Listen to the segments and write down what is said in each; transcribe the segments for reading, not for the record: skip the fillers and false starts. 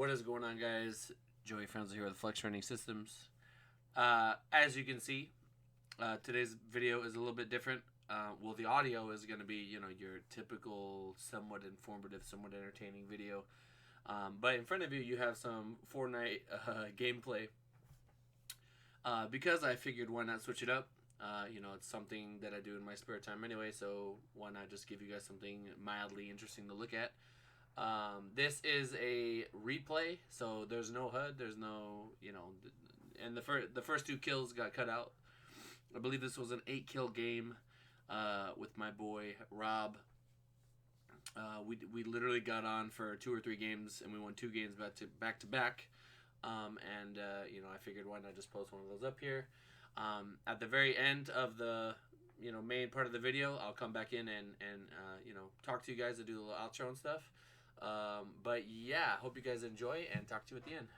What is going on, guys? Joey Franzel here with Flex Training Systems. As you can see, today's video is a little bit different. Well, the audio is going to be, your typical, somewhat informative, somewhat entertaining video. But in front of you, you have some Fortnite gameplay. Because I figured why not switch it up. It's something that I do in my spare time anyway, so why not just give you guys something mildly interesting to look at. This is a replay, so there's no HUD, there's no, and the first two kills got cut out. I believe this was an 8-kill game with my boy Rob. We literally got on for 2 or 3 games, and we won 2 games back to back. I figured why not just post one of those up here. At the very end of the main part of the video, I'll come back in and talk to you guys and do a little outro and stuff. But yeah, hope you guys enjoy and talk to you at the end.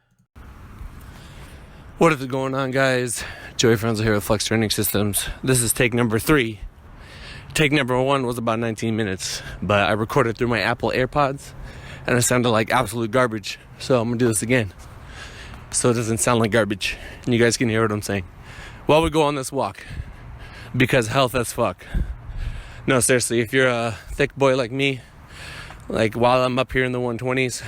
What is going on, guys? Joey Franzel here with Flex Training Systems. This is take number 3. Take number 1 was about 19 minutes, but I recorded through my Apple AirPods and it sounded like absolute garbage. So I'm gonna do this again so it doesn't sound like garbage and you guys can hear what I'm saying while we go on this walk, because health as fuck. No, seriously, if you're a thick boy like me, like while I'm up here in the 120s,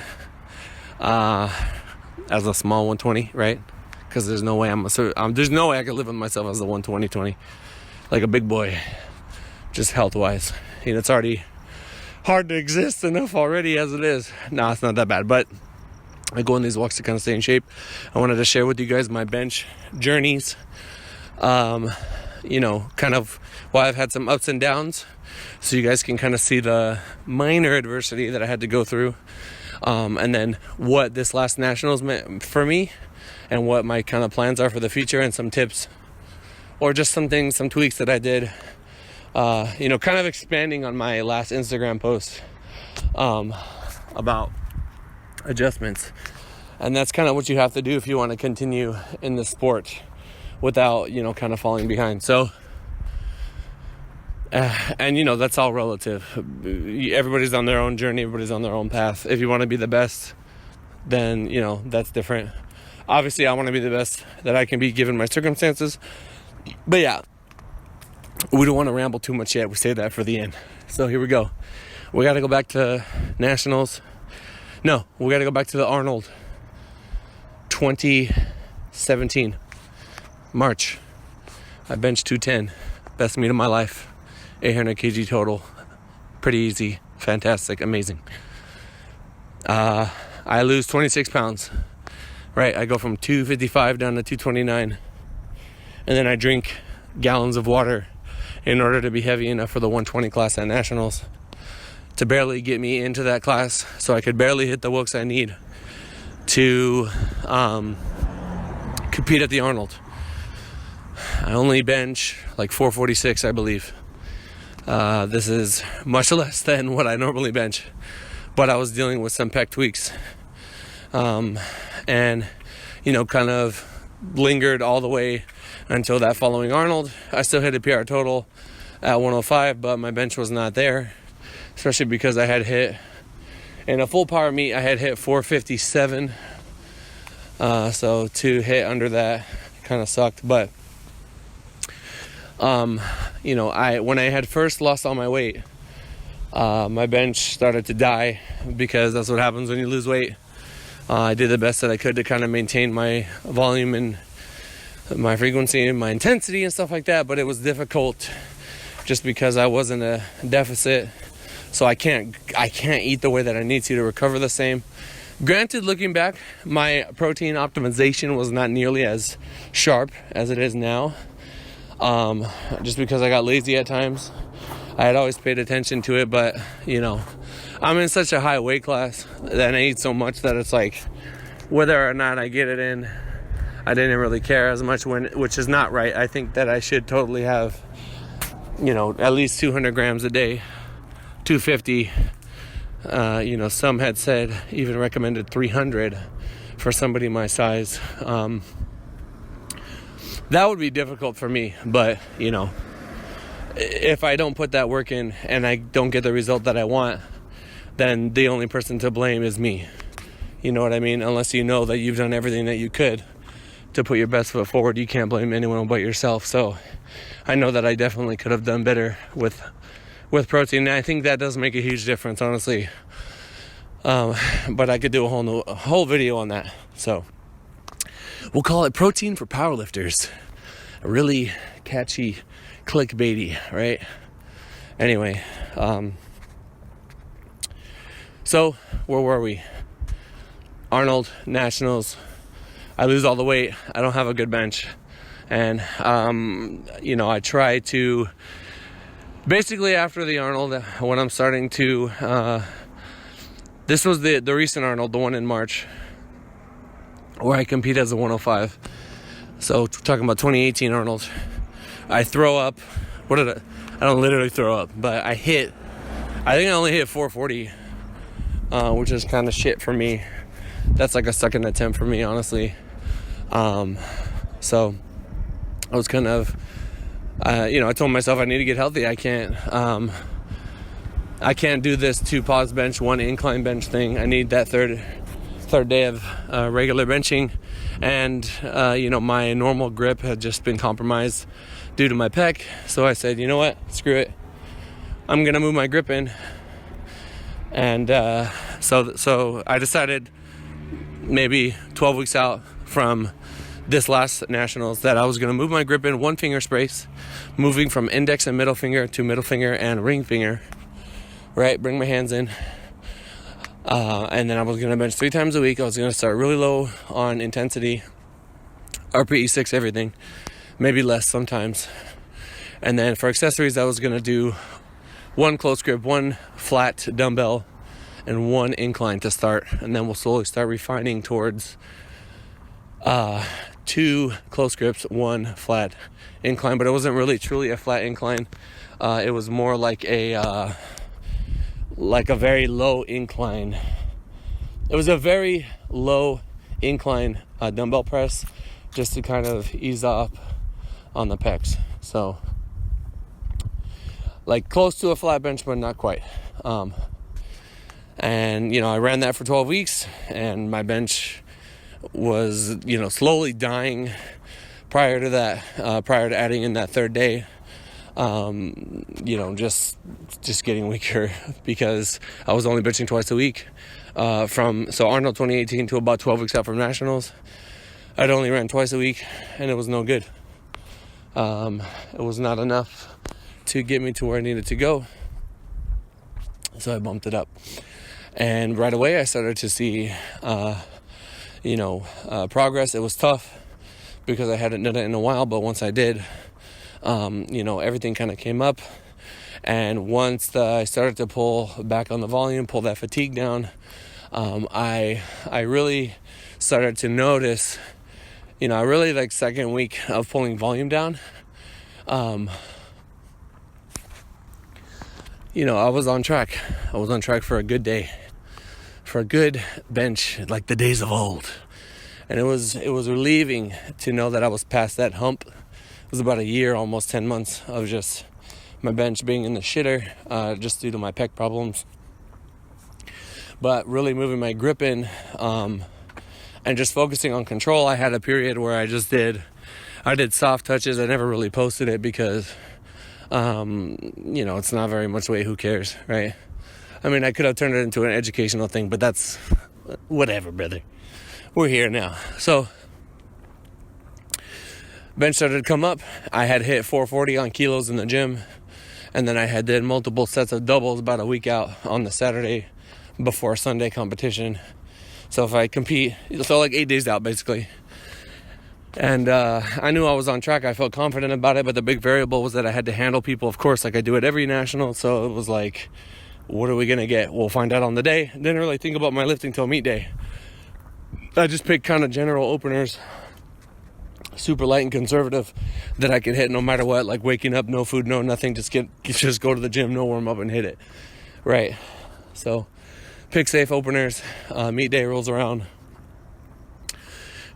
as a small 120, right? Because there's no way there's no way I could live with myself as a 120, like a big boy, just health-wise. It's already hard to exist enough already as it is. No, it's not that bad, but I go on these walks to kind of stay in shape. I wanted to share with you guys my bench journeys. Kind of why I've had some ups and downs, so you guys can kind of see the minor adversity that I had to go through, and then what this last nationals meant for me and what my kind of plans are for the future, and some tips or just some tweaks that I did, kind of expanding on my last Instagram post about adjustments. And that's kind of what you have to do if you want to continue in the sport without, kind of falling behind. So, that's all relative. Everybody's on their own journey. Everybody's on their own path. If you want to be the best, then, that's different. Obviously, I want to be the best that I can be given my circumstances. But yeah, we don't want to ramble too much yet. We save that for the end. So here we go. We got to go back to nationals. No, we got to go back to the Arnold 2017. March. I benched 210. Best meet of my life. 800 kg total. Pretty easy. Fantastic. Amazing. I lose 26 pounds. Right, I go from 255 down to 229. And then I drink gallons of water in order to be heavy enough for the 120 class at nationals, to barely get me into that class, so I could barely hit the WOCs I need to compete at the Arnold. I only bench like 446, I believe. This is much less than what I normally bench, but I was dealing with some pec tweaks, and kind of lingered all the way until that following Arnold. I still hit a PR total at 105, but my bench was not there, especially because I had hit in a full power meet. I had hit 457, so to hit under that kind of sucked. But when I had first lost all my weight, my bench started to die, because that's what happens when you lose weight. I did the best that I could to kind of maintain my volume and my frequency and my intensity and stuff like that, but it was difficult just because I was in a deficit, so I can't eat the way that I need to recover the same. Granted, looking back, my protein optimization was not nearly as sharp as it is now, just because I got lazy at times. I had always paid attention to it, but I'm in such a high weight class that I eat so much that it's like, whether or not I get it in, I didn't really care as much, which is not right. I think that I should totally have, at least 200 grams a day, 250. Some had said, even recommended 300 for somebody my size. That would be difficult for me, but, if I don't put that work in and I don't get the result that I want, then the only person to blame is me. You know what I mean? Unless you know that you've done everything that you could to put your best foot forward, you can't blame anyone but yourself. So I know that I definitely could have done better with protein, and I think that does make a huge difference, honestly. But I could do a whole video on that. So we'll call it protein for powerlifters. A really catchy, clickbaity, right? Anyway, so where were we? Arnold Nationals. I lose all the weight. I don't have a good bench, and I try to basically after the Arnold, when I'm starting to. This was the recent Arnold, the one in March, where I compete as a 105. So talking about 2018 Arnold, I throw up. I don't literally throw up, but I think I only hit 440, which is kind of shit for me. That's like a second attempt for me, honestly. So I was kind of, I told myself I need to get healthy. I can't do this 2 pause bench, 1 incline bench thing. I need that third day of regular benching. And, my normal grip had just been compromised due to my pec. So I said, you know what? Screw it. I'm going to move my grip in. And so I decided maybe 12 weeks out from this last Nationals that I was going to move my grip in 1 finger space, moving from index and middle finger to middle finger and ring finger. Right, bring my hands in, and then I was going to bench 3 times a week. I was going to start really low on intensity, RPE 6, everything, maybe less sometimes. And then for accessories, I was going to do 1 close grip, 1 flat dumbbell, and 1 incline to start. And then we'll slowly start refining towards 2 close grips, 1 flat incline. But it wasn't really truly a flat incline. It was more like a very low incline. It was a very low incline dumbbell press, just to kind of ease up on the pecs. So like close to a flat bench, but not quite. And I ran that for 12 weeks, and my bench was slowly dying prior to that, prior to adding in that 3rd day. Just getting weaker because I was only benching twice a week. So Arnold 2018 to about 12 weeks out from Nationals, I'd only ran twice a week, and it was no good. It was not enough to get me to where I needed to go. So I bumped it up, and right away I started to see, progress. It was tough because I hadn't done it in a while, but once I did, everything kind of came up. And once I started to pull back on the volume, pull that fatigue down, I really started to notice, I really like second week of pulling volume down. I was on track. I was on track for a good day, for a good bench, like the days of old. And it was relieving to know that I was past that hump. It was about a year, almost 10 months of just my bench being in the shitter, just due to my pec problems. But really moving my grip in, and just focusing on control. I had a period where I did soft touches. I never really posted it because, it's not very much weight. Who cares, right? I mean, I could have turned it into an educational thing, but that's whatever, brother. We're here now. So bench started to come up. I had hit 440 on kilos in the gym, and then I had did multiple sets of doubles about a week out on the Saturday before Sunday competition. So if I compete, so like 8 days out basically. And I knew I was on track. I felt confident about it, but the big variable was that I had to handle people, of course, like I do at every national. So it was like, what are we gonna get? We'll find out on the day. Didn't really think about my lifting till meet day. I just picked kind of general openers, super light and conservative, that I could hit no matter what. Like waking up, no food, no nothing, just go to the gym, no warm up, and hit it. Right. So pick safe openers. Meet day rolls around.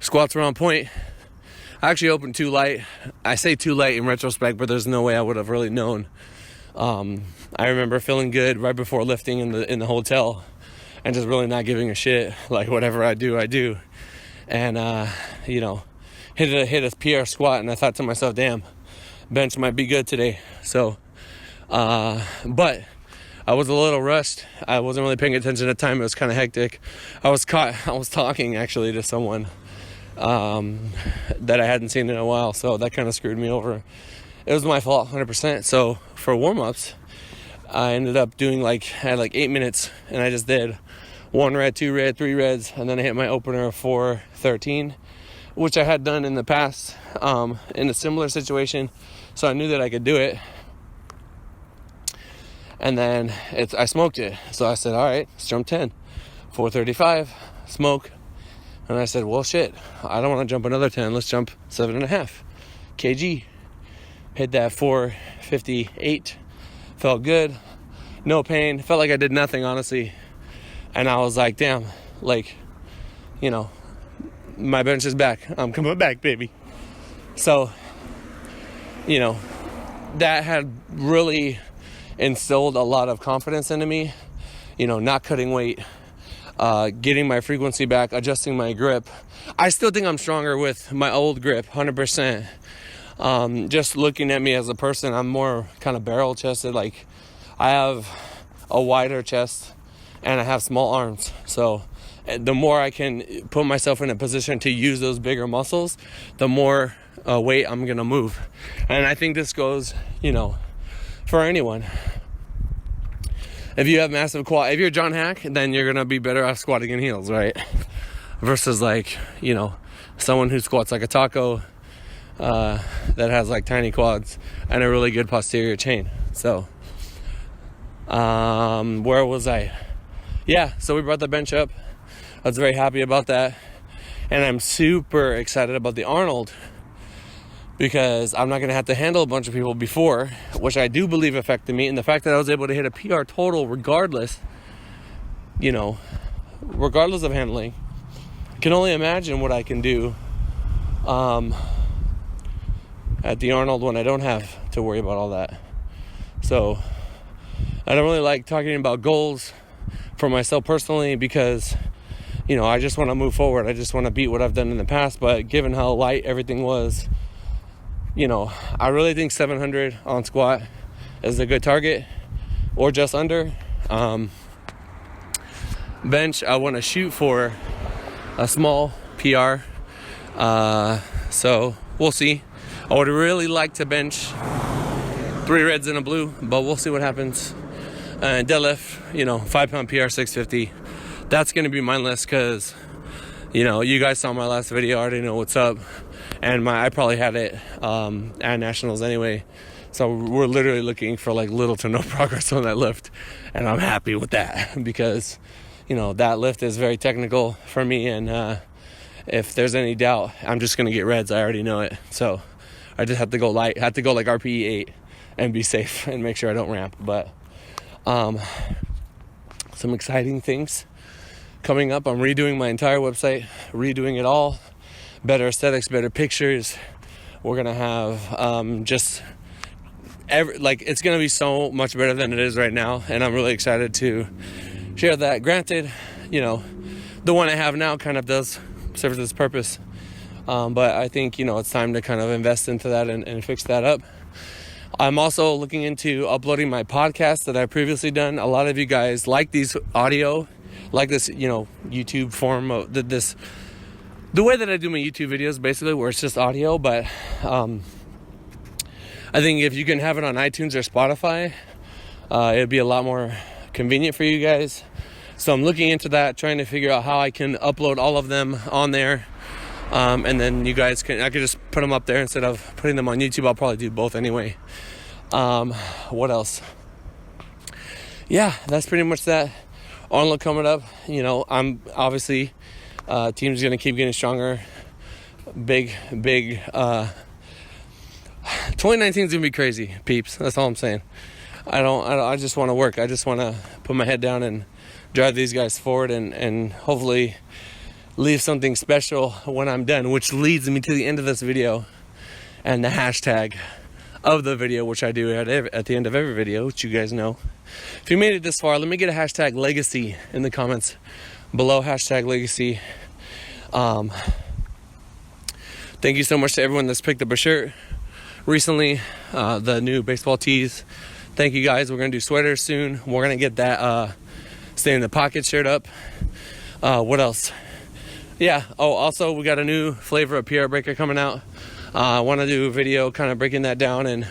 Squats were on point. I actually opened too light. I say too light in retrospect, but there's no way I would have really known. I remember feeling good right before lifting in the hotel, and just really not giving a shit. Like, whatever I do, and hit a PR squat, and I thought to myself, damn, bench might be good today. So but I was a little rushed. I wasn't really paying attention at the time. It was kind of hectic. I was talking actually to someone that I hadn't seen in a while, so that kind of screwed me over. It was my fault 100%. So for warm-ups, I ended up doing I had 8 minutes, and I just did 1 red, 2 red, 3 reds, and then I hit my opener of 4:13, which I had done in the past in a similar situation, so I knew that I could do it. And then I smoked it. So I said, all right, let's jump 10. 4:35, smoke. And I said, well, shit, I don't want to jump another 10. Let's jump 7.5 kg. Hit that 4:58. Felt good. No pain. Felt like I did nothing, honestly. And I was like, damn, my bench is back. I'm coming back, baby. So, that had really instilled a lot of confidence into me, not cutting weight, getting my frequency back, adjusting my grip. I still think I'm stronger with my old grip, 100%. Just looking at me as a person, I'm more kind of barrel chested. Like, I have a wider chest and I have small arms. So the more I can put myself in a position to use those bigger muscles, the more weight I'm going to move. And I think this goes, for anyone. If you have massive quad, if you're John Hack, then you're gonna be better off squatting in heels, right? Versus someone who squats like a taco, that has tiny quads and a really good posterior chain. So, where was I? Yeah, so we brought the bench up. I was very happy about that, and I'm super excited about the Arnold, because I'm not going to have to handle a bunch of people before, which I do believe affected me. And the fact that I was able to hit a PR total regardless of handling, I can only imagine what I can do at the Arnold when I don't have to worry about all that. So I don't really like talking about goals for myself personally, because I just want to move forward. I just want to beat what I've done in the past. But given how light everything was, I really think 700 on squat is a good target, or just under. Bench, I want to shoot for a small PR. So we'll see. I would really like to bench 3 reds and a blue, but we'll see what happens. And deadlift, 5-pound PR 650. That's going to be mindless, because, you guys saw my last video. I already know what's up. And I probably had it at nationals anyway. So we're literally looking for little to no progress on that lift. And I'm happy with that, because, that lift is very technical for me. And if there's any doubt, I'm just going to get reds. I already know it. So I just have to go light. I have to go RPE 8 and be safe and make sure I don't ramp. But some exciting things coming up. I'm redoing my entire website, redoing it all. Better aesthetics, better pictures. We're gonna have it's gonna be so much better than it is right now, and I'm really excited to share that. Granted, the one I have now kind of does serve its purpose, but I think it's time to kind of invest into that and fix that up. I'm also looking into uploading my podcast that I've previously done. A lot of you guys like these audio, like this YouTube form of this. The way that I do my YouTube videos, basically, where it's just audio, but I think if you can have it on iTunes or Spotify, it'd be a lot more convenient for you guys. So I'm looking into that, trying to figure out how I can upload all of them on there, and then I could just put them up there instead of putting them on YouTube. I'll probably do both anyway. What else? Yeah, that's pretty much that. Arnold coming up. I'm obviously. Team's gonna keep getting stronger. Big 2019 is gonna be crazy, peeps. That's all I'm saying. I just want to work. I just want to put my head down and drive these guys forward, and hopefully leave something special when I'm done, which leads me to the end of this video and the hashtag of the video, which I do at the end of every video, which you guys know. If you made it this far, let me get a hashtag legacy in the comments below, hashtag legacy. Thank you so much to everyone that's picked up a shirt recently, the new baseball tees. Thank you guys. We're gonna do sweaters soon. We're gonna get that stay in the pocket shirt up. What else? Yeah, oh, also we got a new flavor of PR Breaker coming out. I want to do a video kind of breaking that down and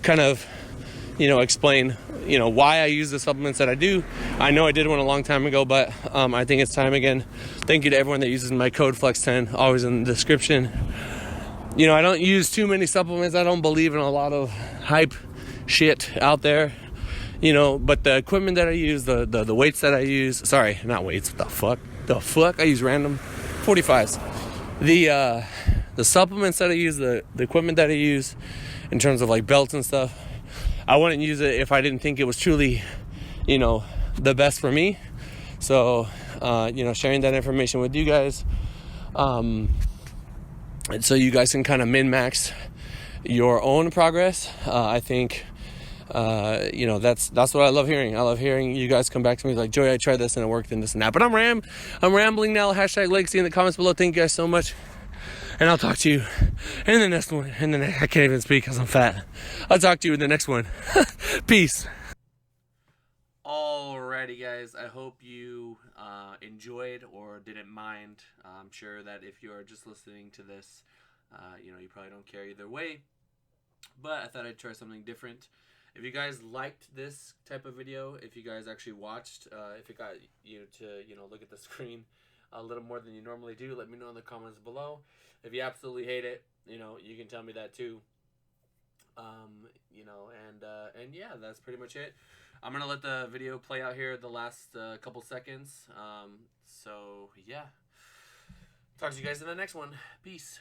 kind of, explain, why I use the supplements that I do. I know I did one a long time ago, but I think it's time again. Thank you to everyone that uses my code FLEX10, always in the description. I don't use too many supplements. I don't believe in a lot of hype shit out there, but the equipment that I use, the weights that I use, sorry, not weights, what the fuck, I use random 45s. The supplements that I use, the equipment that I use in terms of like belts and stuff, I wouldn't use it if I didn't think it was truly, the best for me. So, sharing that information with you guys, and so you guys can kind of min-max your own progress. I think, that's what I love hearing. I love hearing you guys come back to me like, Joey, I tried this and it worked and this and that. But I'm rambling now. Hashtag legacy in the comments below. Thank you guys so much. And I'll talk to you in the next one. I can't even speak because I'm fat. I'll talk to you in the next one. Peace. Alrighty, guys. I hope you enjoyed or didn't mind. I'm sure that if you are just listening to this, you probably don't care either way. But I thought I'd try something different. If you guys liked this type of video, if you guys actually watched, if it got you to, look at the screen a little more than you normally do, let me know in the comments below. If you absolutely hate it, you can tell me that too. And yeah, that's pretty much it. I'm gonna let the video play out here the last couple seconds. So yeah, talk to you guys in the next one. Peace.